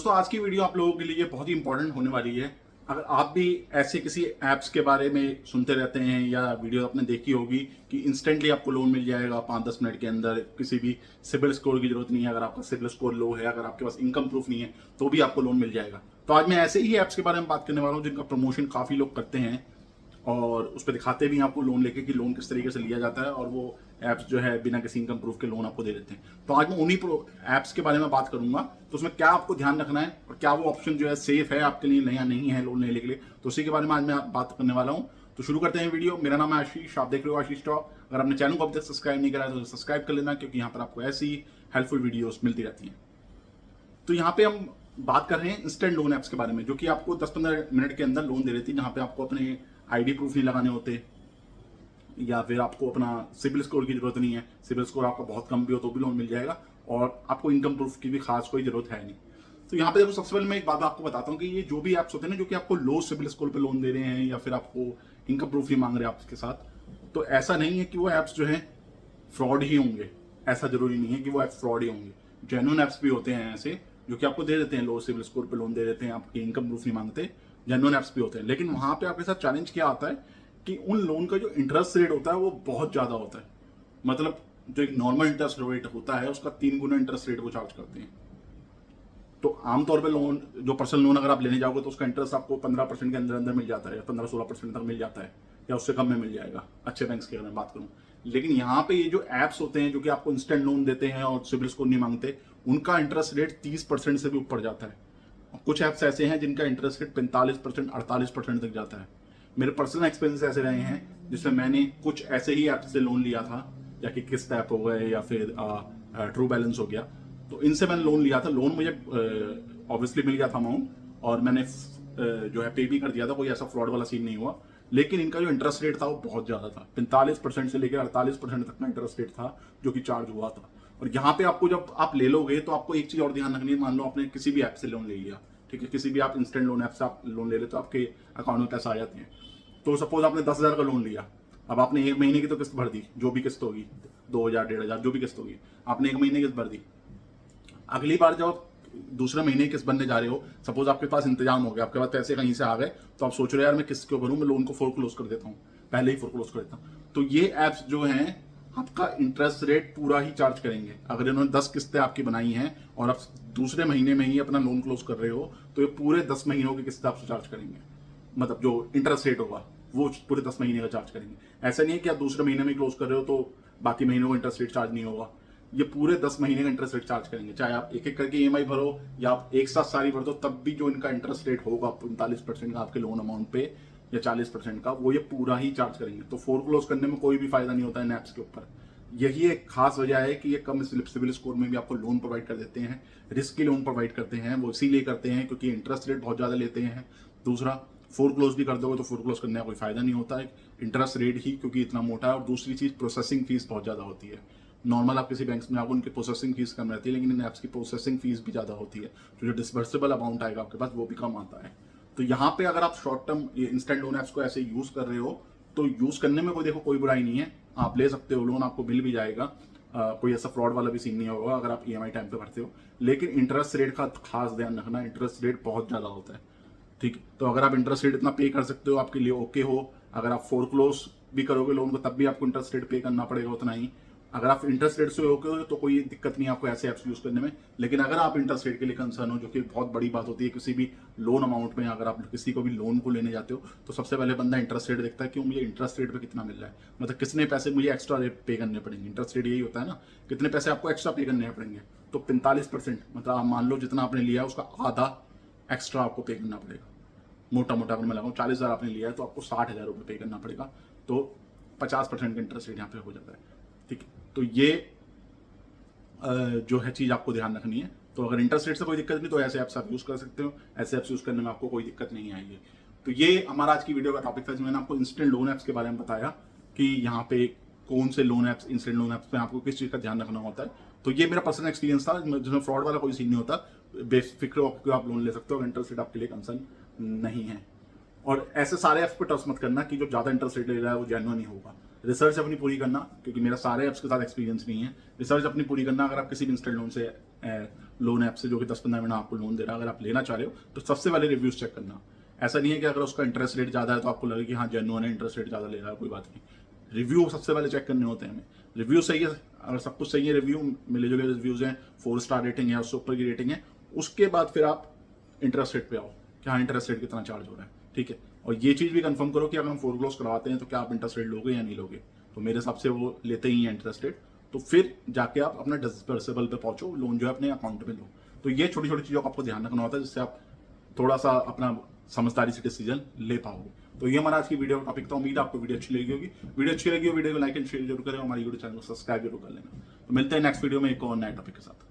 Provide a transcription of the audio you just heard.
दोस्तों आज की वीडियो आप लोगों के लिए बहुत ही इंपॉर्टेंट होने वाली है। अगर आप भी ऐसे किसी ऐप्स के बारे में सुनते रहते हैं या वीडियो आपने देखी होगी कि इंस्टेंटली आपको लोन मिल जाएगा 5-10 मिनट के अंदर, किसी भी सिबिल स्कोर की जरूरत नहीं है। अगर आपका सिबिल स्कोर लो है, अगर आपके पास इनकम प्रूफ नहीं है, तो भी आपको लोन मिल जाएगा। तो आज मैं ऐसे ही ऐप्स के बारे में बात करने वाला हूँ जिनका प्रमोशन काफी लोग करते हैं और उस पर दिखाते भी हैं आपको लोन लेके कि लोन किस तरीके से लिया जाता है, और वो ऐप्स जो है बिना किसी इनकम प्रूफ के लोन आपको दे देते हैं। तो आज मैं उन्हीं ऐप्स के बारे में बात करूंगा। तो उसमें क्या आपको ध्यान रखना है और क्या वो ऑप्शन जो है सेफ है आपके लिए या नहीं है लोन लेने के लिए, तो उसी के बारे में आज मैं बात करने वाला हूँ। तो शुरू करते हैं वीडियो। मेरा नाम है आशीष, आप देख रहे हो आशीष टॉक। अगर आपने चैनल को अभी तक सब्सक्राइब नहीं करा है तो सब्सक्राइब कर लेना, क्योंकि यहाँ पर आपको ऐसी हेल्पफुल वीडियोस मिलती रहती हैं। तो यहाँ पे हम बात कर रहे हैं इंस्टेंट लोन ऐप्स के बारे में, जो कि आपको 10-15 मिनट के अंदर लोन दे देती है, जहाँ पे आपको अपने आईडी प्रूफ नहीं लगाने होते या फिर आपको अपना सिबिल स्कोर की जरूरत नहीं है। सिबिल स्कोर आपका बहुत कम भी हो तो भी लोन मिल जाएगा, और आपको इनकम प्रूफ की भी खास कोई जरूरत है नहीं। तो यहाँ पे देखो, सबसे पहले मैं एक बात आपको बताता हूँ कि ये जो भी ऐप्स होते हैं ना, जो कि आपको लो सिबिल स्कोर पे लोन दे रहे हैं या फिर आपको इनकम प्रूफ ही मांग रहे हैं आपके साथ, तो ऐसा नहीं है कि वो ऐप्स जो है फ्रॉड ही होंगे। ऐसा जरूरी नहीं है कि वो ऐप्स फ्रॉड ही होंगे। जेन्युइन ऐप्स भी होते हैं ऐसे, जो कि आपको दे देते हैं लो सिबिल स्कोर पे लोन दे देते हैं, आपकी इनकम प्रूफ नहीं मांगते। जेन्युइन ऐप्स भी होते हैं, लेकिन वहां पे आपके साथ चैलेंज क्या आता है कि उन लोन का जो इंटरेस्ट रेट होता है वो बहुत ज्यादा होता है। मतलब जो एक नॉर्मल इंटरेस्ट रेट होता है उसका 3 गुना इंटरेस्ट रेट वो चार्ज करते हैं। तो आमतौर पे लोन, जो पर्सनल लोन अगर आप लेने जाओगे तो उसका इंटरेस्ट आपको 15% के अंदर अंदर मिल जाता है, 15-16% तक मिल जाता है, या उससे कम में मिल जाएगा अच्छे बैंक्स की अगर मैं बात करूं। लेकिन यहाँ पे ये जो ऐप्स होते हैं जो कि आपको इंस्टेंट लोन देते हैं और सिबिल स्कोर नहीं मांगते, उनका इंटरेस्ट रेट 30% से भी ऊपर जाता है। और कुछ ऐप्स ऐसे हैं जिनका इंटरेस्ट रेट 45%, 48% तक जाता है। मेरे पर्सनल एक्सपीरियंस ऐसे रहे हैं जिसमें मैंने कुछ ऐसे ही ऐप से लोन लिया था, या कि किस्त ऐप हो गए या फिर ट्रू बैलेंस हो गया। तो इनसे मैंने लोन लिया था। लोन मुझे ऑब्वियसली मिल गया था अमाउंट, और मैंने जो है पे भी कर दिया था। कोई ऐसा फ्रॉड वाला सीन नहीं हुआ। लेकिन इनका जो इंटरेस्ट रेट था वो बहुत ज्यादा था। 45% से लेकर 48% तक का इंटरेस्ट रेट था जो कि चार्ज हुआ था। और यहाँ पे आपको, जब आप ले लोगे तो आपको एक चीज और ध्यान रखनी है। मान लो आपने किसी भी ऐप से लोन ले लिया, ठीक है, किसी भी आप इंस्टेंट लोन ऐप से आप लोन ले लेते तो आपके अकाउंट में पैसा आ जाते हैं। तो सपोज आपने 10,000 का लोन लिया, अब आपने 1 महीने की तो किस्त भर दी, जो भी किस्त होगी 2,000, 1,500 जो भी किस्त होगी, आपने 1 महीने की किस्त भर दी। अगली बार जब आप दूसरे महीने किस्त भरने जा रहे हो, सपोज आपके पास इंतजाम हो गया, आपके पास पैसे कहीं से आ गए, तो आप सोच रहे हो यार मैं किस्त क्यों भरूं, मैं लोन को फोरक्लोज कर देता हूं, पहले ही फोरक्लोज कर देता हूं। तो ये ऐप्स जो हैं आपका इंटरेस्ट रेट पूरा ही चार्ज करेंगे। अगर इन्होंने 10 किस्तें आपकी बनाई हैं और आप दूसरे महीने में ही अपना लोन क्लोज कर रहे हो, तो ये पूरे 10 महीनों की किस्त आपसे चार्ज करेंगे। मतलब जो इंटरेस्ट रेट होगा वो पूरे 10 महीने का चार्ज करेंगे। ऐसा नहीं है कि आप दूसरे महीने में क्लोज कर रहे हो तो बाकी महीनों का इंटरेस्ट रेट चार्ज नहीं होगा। ये पूरे 10 महीने का इंटरेस्ट रेट चार्ज करेंगे। चाहे आप एक एक करके ईएमआई भरो या आप एक साथ सारी भर दो, तब भी जो इनका इंटरेस्ट रेट होगा 45% का आपके लोन अमाउंट पे या 40% का, वो ये पूरा ही चार्ज करेंगे। तो फोरक्लोज करने में कोई भी फायदा नहीं होता है इन ऐप्स के ऊपर। यही एक खास वजह है कि ये कम सिविल स्कोर में भी आपको लोन प्रोवाइड कर देते हैं, रिस्की लोन प्रोवाइड करते हैं। वो इसीलिए करते हैं क्योंकि इंटरेस्ट रेट बहुत ज्यादा लेते हैं। दूसरा, फोरक्लोज भी कर दोगे तो फोरक्लोज करने का कोई फायदा नहीं होता है, इंटरेस्ट रेट ही क्योंकि इतना मोटा है। और दूसरी चीज, प्रोसेसिंग फीस बहुत ज्यादा होती है। नॉर्मल आप किसी बैंक्स में आपको उनकी प्रोसेसिंग फीस कम रहती है, लेकिन इन ऐप्स की प्रोसेसिंग फीस भी ज्यादा होती है। तो जो डिसबर्सेबल अमाउंट आएगा आपके पास वो भी कम आता है। तो यहाँ पे अगर आप short term instant loan apps को ऐसे यूज कर रहे हो तो यूज करने में कोई बुराई नहीं है। आप ले सकते हो लोन, आपको मिल भी जाएगा। कोई ऐसा फ्रॉड वाला भी सीन नहीं होगा अगर आप ईएमआई टाइम पे भरते हो। लेकिन इंटरेस्ट रेट का खास ध्यान रखना, इंटरेस्ट रेट बहुत ज्यादा होता है। ठीक, तो अगर आप इंटरेस्ट रेट इतना पे कर सकते हो आपके लिए ओके हो। अगर आप फोरक्लोज भी करोगे लोन को तब भी आपको इंटरेस्ट रेट पे करना पड़ेगा उतना ही। अगर आप इंटरेस्ट रेट से ओके हो तो कोई दिक्कत नहीं आपको ऐसे ऐप्स यूज करने में। लेकिन अगर आप इंटरेस्ट रेट के लिए कंसर्न हो, जो कि बहुत बड़ी बात होती है किसी भी लोन अमाउंट में, अगर आप किसी को भी लोन को लेने जाते हो तो सबसे पहले बंदा इंटरेस्ट रेट देखता है कि मुझे इंटरेस्ट रेट पे कितना मिल रहा है, मतलब कितने पैसे मुझे एक्स्ट्रा पे करने पड़ेंगे। इंटरेस्ट रेट यही होता है ना, कितने पैसे आपको एक्स्ट्रा पे करने पड़ेंगे। तो 45%, मतलब आप मान लो जितना आपने लिया उसका आधा एक्स्ट्रा आपको पे करना पड़ेगा। मोटा मोटा अगर मैं लगाऊं 40,000 आपने लिया है तो आपको 60,000 रुपये पे करना पड़ेगा। तो 50% का इंटरेस्ट रेट यहाँ पे हो जाता है। ठीक है, तो ये जो है चीज आपको ध्यान रखनी है। तो अगर इंटरेस्ट रेट से कोई दिक्कत नहीं तो ऐसे ऐप्स आप यूज कर सकते हो। ऐसे ऐप्स यूज करने में आपको कोई दिक्कत नहीं आएगी। तो ये हमारा आज की वीडियो का टॉपिक था, मैंने आपको इंस्टेंट लोन ऐप्स के बारे में बताया कि यहाँ पे कौन से loan apps, instant loan apps पे आपको किस चीज का ध्यान रखना होता है। तो ये मेरा पर्सनल एक्सपीरियंस था, जिसमें फ्रॉड वाला कोई सीन नहीं होता। बेफिक्र होकर आप लोन ले सकते हो, इंटरेस्ट रेट आपके लिए कंसर्न नहीं है। और ऐसे सारे ऐप्स पे ट्रस्ट मत करना कि जो ज्यादा इंटरेस्ट रेट ले रहा है वो जेन्युइन ही होगा। रिसर्च अपनी पूरी करना, क्योंकि मेरा सारे ऐप्स के साथ एक्सपीरियंस नहीं है। रिसर्च अपनी पूरी करना। अगर आप किसी भी इंस्टेंट लोन से लोन ऐप से जो कि 10-15 मिनट आपको लोन दे रहा है। अगर आप लेना चाह रहे हो तो सबसे पहले रिव्यूज चेक करना। ऐसा नहीं है कि अगर उसका इंटरेस्ट रेट ज़्यादा है तो आपको लगे कि हाँ जेन्युइन है, इंटरेस्ट रेट ज़्यादा ले रहा है, कोई बात नहीं। रिव्यू सबसे पहले चेक करने होते हैं हमें। रिव्यू सही है, अगर सब कुछ सही है, रिव्यू मिले जुले रिव्यूज़ हैं, 4 स्टार रेटिंग है, उससे ऊपर की रेटिंग है, उसके बाद फिर आप इंटरेस्ट रेट पे आओ कि हाँ इंटरेस्ट रेट कितना चार्ज हो रहा है, ठीक है। और ये चीज़ भी कंफर्म करो कि अगर हम फोरक्लोज करवाते हैं तो क्या आप इंटरेस्ट रेट लोगे या नहीं लोगे। तो मेरे हिसाब से वो लेते ही हैं इंटरेस्ट रेट, तो फिर जाके आप अपना डिस्पर्सिबल पे पहुंचो, लोन जो है अपने अकाउंट में लो। तो ये छोटी छोटी चीज़ों का आपको ध्यान रखना होता है, जिससे आप थोड़ा सा अपना समझदारी से डिसीजन ले पाओगे। तो ये हमारा आज की वीडियो का टॉपिक था। उम्मीद है आपको वीडियो अच्छी लगी होगी। वीडियो अच्छी लगी हो वीडियो को लाइक एंड शेयर जरूर करें, हमारी यूट्यूब चैनल को सब्सक्राइब जरूर कर लेना। तो मिलते हैं नेक्स्ट वीडियो में एक और नए टॉपिक के साथ।